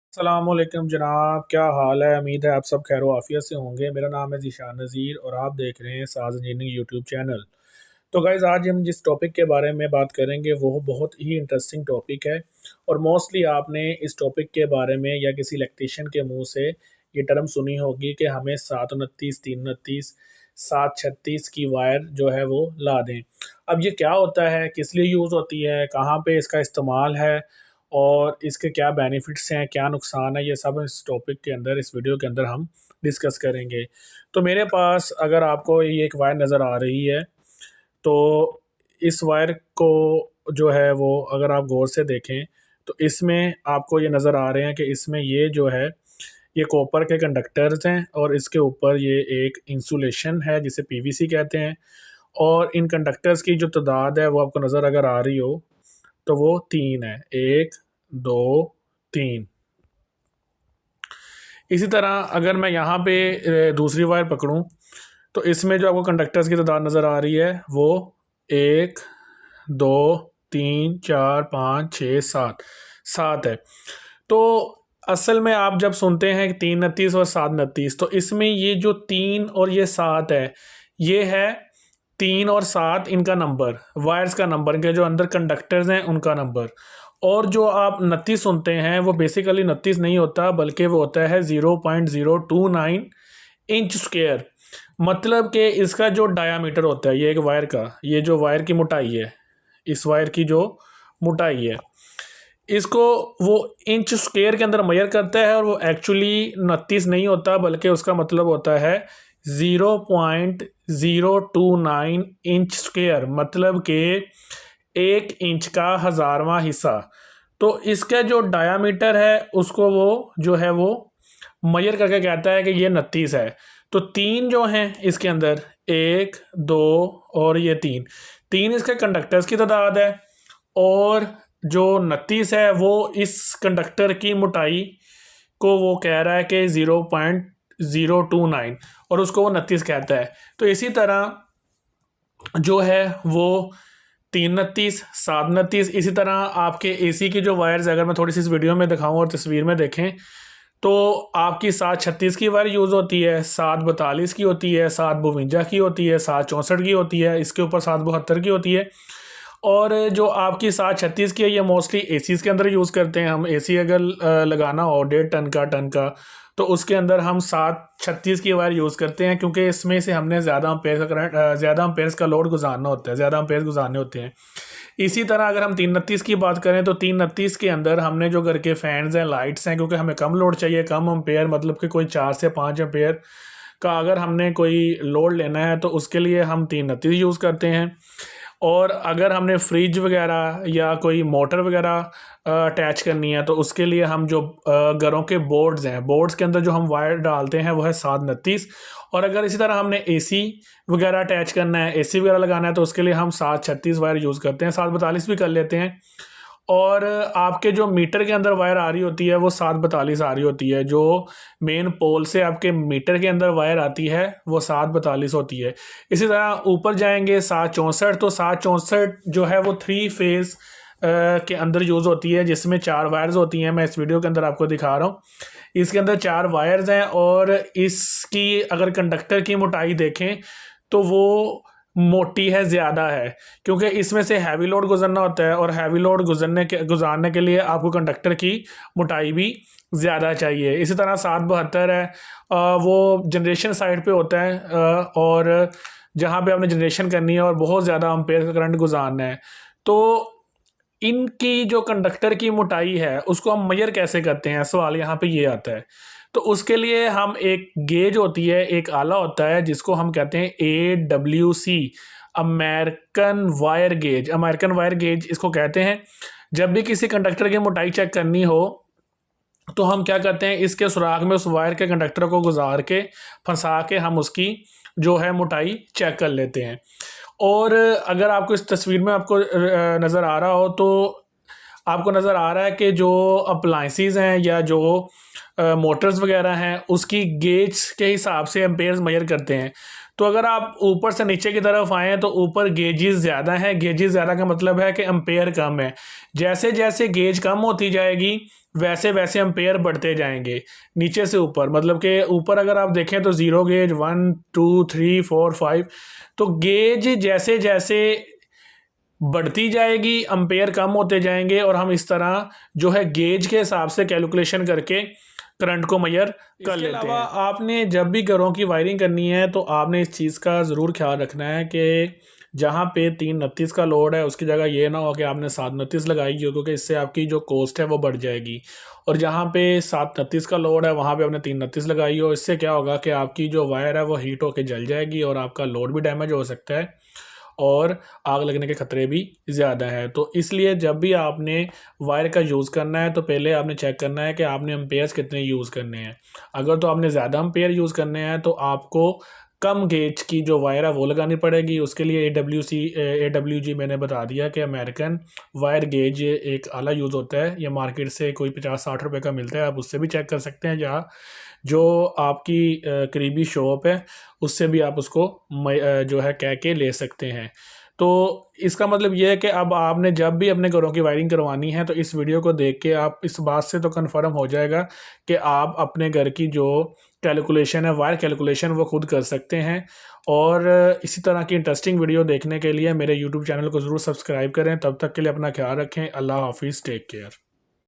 अस्सलामुअलैकुम जनाब, क्या हाल है। उम्मीद है आप सब खैर आफियत से होंगे। मेरा नाम है ज़ीशान नज़ीर और आप देख रहे हैं साज इंजीनियरिंग यूट्यूब चैनल। तो गाइज़, आज हम जिस टॉपिक के बारे में बात करेंगे वो बहुत ही इंटरेस्टिंग टॉपिक है। और मोस्टली आपने इस टॉपिक के बारे में या किसी इलेक्ट्रीशियन के मुंह से ये टर्म सुनी होगी कि हमें 729, 329, 736 की वायर जो है वो ला दें। अब ये क्या होता है, किस लिए यूज़ होती है, कहाँ पे इसका इस्तेमाल है और इसके क्या बेनिफिट्स हैं, क्या नुकसान है, ये सब इस टॉपिक के अंदर, इस वीडियो के अंदर हम डिस्कस करेंगे। तो मेरे पास अगर आपको ये एक वायर नज़र आ रही है, तो इस वायर को जो है वो अगर आप गौर से देखें तो इसमें आपको ये नज़र आ रहे हैं कि इसमें ये जो है ये कॉपर के कंडक्टर्स हैं और इसके ऊपर ये एक इंसुलेशन है जिसे पीवीसी कहते हैं। और इन कंडक्टर्स की जो तादाद है वो आपको नज़र अगर आ रही हो तो वो 3 है, 1, 2, 3। इसी तरह अगर मैं यहाँ पे दूसरी वायर पकड़ूँ तो इसमें जो आपको कंडक्टर्स की तादाद नज़र आ रही है वो 1, 2, 3, 4, 5, 6, 7, 7 है। तो असल में आप जब सुनते हैं कि 329 और 729, तो इसमें ये जो 3 और ये 7 है, ये है 3 और 7 इनका नंबर, वायर्स का नंबर, इनके जो अंदर कंडक्टर्स हैं उनका नंबर। और जो आप 29 सुनते हैं वो बेसिकली 29 नहीं होता, बल्कि वो होता है 0.029 इंच स्क्वायर। मतलब कि इसका जो डायामीटर होता है, ये एक वायर का, ये जो वायर की मोटाई है, इस वायर की जो मोटाई है, इसको वो इंच स्क्वायर के अंदर मेजर करता है। और वो एक्चुअली 29 नहीं होता, बल्कि उसका मतलब होता है 0.029 इंच स्क्वायर, मतलब कि 1 इंच का 1000वां हिस्सा। तो इसका जो डायामीटर है उसको वो जो है वो मेजर करके कहता है कि ये 29 है। तो 3 जो हैं इसके अंदर, 1, 2 और ये 3, 3 इसके कंडक्टर्स की तादाद है। और जो 29 है वो इस कंडक्टर की मोटाई को वो कह रहा है कि 0.029, और उसको वो 29 कहता है। तो इसी तरह जो है वो 329, 729, इसी तरह आपके एसी की जो वायर्स, अगर मैं थोड़ी सी इस वीडियो में दिखाऊं और तस्वीर में देखें तो आपकी 736 की वायर यूज़ होती है, 742 की होती है, 752 की होती है, 764 की होती है, इसके ऊपर 772 की होती है। और जो आपकी 736 की है ये मोस्टली एसीज़ के अंदर यूज़ करते हैं हम। एसी अगर लगाना हो 1.5 टन का तो उसके अंदर हम 736 की वायर यूज़ करते हैं, क्योंकि इसमें से हमने ज़्यादा अम्पेयर का करंट, ज़्यादा अम्पेयर्स का लोड गुजारना होता है, ज़्यादा अम्पेयर गुजारने होते हैं। इसी तरह अगर हम 329 की बात करें तो 329 के अंदर हमने जो घर के फैंस हैं, लाइट्स हैं, क्योंकि हमें कम लोड चाहिए, कम अम्पेयर, मतलब कि कोई 4 से 5 अम्पेयर का अगर हमने कोई लोड लेना है तो उसके लिए हम 329 यूज़ करते हैं। और अगर हमने फ्रिज वगैरह या कोई मोटर वगैरह अटैच करनी है तो उसके लिए हम जो घरों के बोर्ड्स हैं, बोर्ड्स के अंदर जो हम वायर डालते हैं वो है 729। और अगर इसी तरह हमने एसी वगैरह अटैच करना है, एसी वगैरह लगाना है, तो उसके लिए हम 736 वायर यूज़ करते हैं, 742 भी कर लेते हैं। और आपके जो मीटर के अंदर वायर आ रही होती है वो 742 आ रही होती है। जो मेन पोल से आपके मीटर के अंदर वायर आती है वो 742 होती है। इसी तरह ऊपर जाएंगे 764, तो 764 जो है वो 3 फेज़ के अंदर यूज़ होती है, जिसमें 4 वायर्स होती हैं। मैं इस वीडियो के अंदर आपको दिखा रहा हूँ, इसके अंदर 4 वायर्स हैं। और इसकी अगर कंडक्टर की मोटाई देखें तो वो मोटी है, ज़्यादा है, क्योंकि इसमें से हैवी लोड गुजरना होता है, और हैवी लोड गुजारने के लिए आपको कंडक्टर की मोटाई भी ज़्यादा चाहिए। इसी तरह 772 है, वो जनरेशन साइड पे होता है, और जहाँ पे आपने जनरेशन करनी है और बहुत ज़्यादा अम्पेयर का करंट गुजारना है। तो इनकी जो कंडक्टर की मोटाई है उसको हम मेजर कैसे करते हैं, सवाल यहाँ पे ये आता है। तो उसके लिए हम एक गेज होती है, एक आला होता है जिसको हम कहते हैं AWC, American wire gauge. American wire gauge इसको कहते हैं। जब भी किसी कंडक्टर की मोटाई चेक करनी हो तो हम क्या करते हैं, इसके सुराख में उस वायर के कंडक्टर को गुजार के फंसा के हम उसकी जो है मोटाई चेक कर लेते हैं। और अगर आपको इस तस्वीर में आपको नज़र आ रहा हो तो आपको नज़र आ रहा है कि जो अप्लाइंसेस हैं या जो मोटर्स वगैरह हैं उसकी गेज के हिसाब से एम्पेयर्स मेजर करते हैं। तो अगर आप ऊपर से नीचे की तरफ आएँ तो ऊपर गेजेस ज़्यादा हैं। गेजेस ज़्यादा का मतलब है कि एम्पेयर कम है। जैसे जैसे गेज कम होती जाएगी वैसे वैसे एम्पेयर बढ़ते जाएंगे नीचे से ऊपर। मतलब कि ऊपर अगर आप देखें तो 0 गेज 1 2 3 4 5, तो गेज जैसे जैसे बढ़ती जाएगी एम्पेयर कम होते जाएंगे, और हम इस तरह जो है गेज के हिसाब से कैलकुलेशन करके करंट को मेजर कर लेते हैं। इसके अलावा आपने जब भी घरों की वायरिंग करनी है तो आपने इस चीज़ का ज़रूर ख्याल रखना है कि जहाँ पे 339 का लोड है उसकी जगह ये ना हो कि आपने 739 लगाई हो, क्योंकि इससे आपकी जो कॉस्ट है वो बढ़ जाएगी। और जहाँ पे 739 का लोड है वहाँ पे आपने 339 लगाई हो, इससे क्या होगा कि आपकी जो वायर है वो हीट होकर जल जाएगी और आपका लोड भी डैमेज हो सकता है और आग लगने के ख़तरे भी ज़्यादा है। तो इसलिए जब भी आपने वायर का यूज़ करना है तो पहले आपने चेक करना है कि आपने एम्पेयर्स कितने यूज़ करने हैं। अगर तो आपने ज़्यादा एम्पेयर यूज़ करने हैं तो आपको कम गेज की जो वायर है वो लगानी पड़ेगी। उसके लिए AWG मैंने बता दिया कि अमेरिकन वायर गेज एक आला यूज़ होता है। ये मार्केट से कोई 50-60 रुपये का मिलता है, आप उससे भी चेक कर सकते हैं। जहाँ जो आपकी करीबी शॉप है उससे भी आप उसको जो है कह के ले सकते हैं। तो इसका मतलब ये है कि अब आपने जब भी अपने घरों की वायरिंग करवानी है तो इस वीडियो को देख के आप इस बात से तो कन्फर्म हो जाएगा कि आप अपने घर की जो कैलकुलेशन है, वायर कैलकुलेशन, वो खुद कर सकते हैं। और इसी तरह की इंटरेस्टिंग वीडियो देखने के लिए मेरे यूट्यूब चैनल को ज़रूर सब्सक्राइब करें। तब तक के लिए अपना ख्याल रखें। अल्लाह हाफिज़, टेक केयर।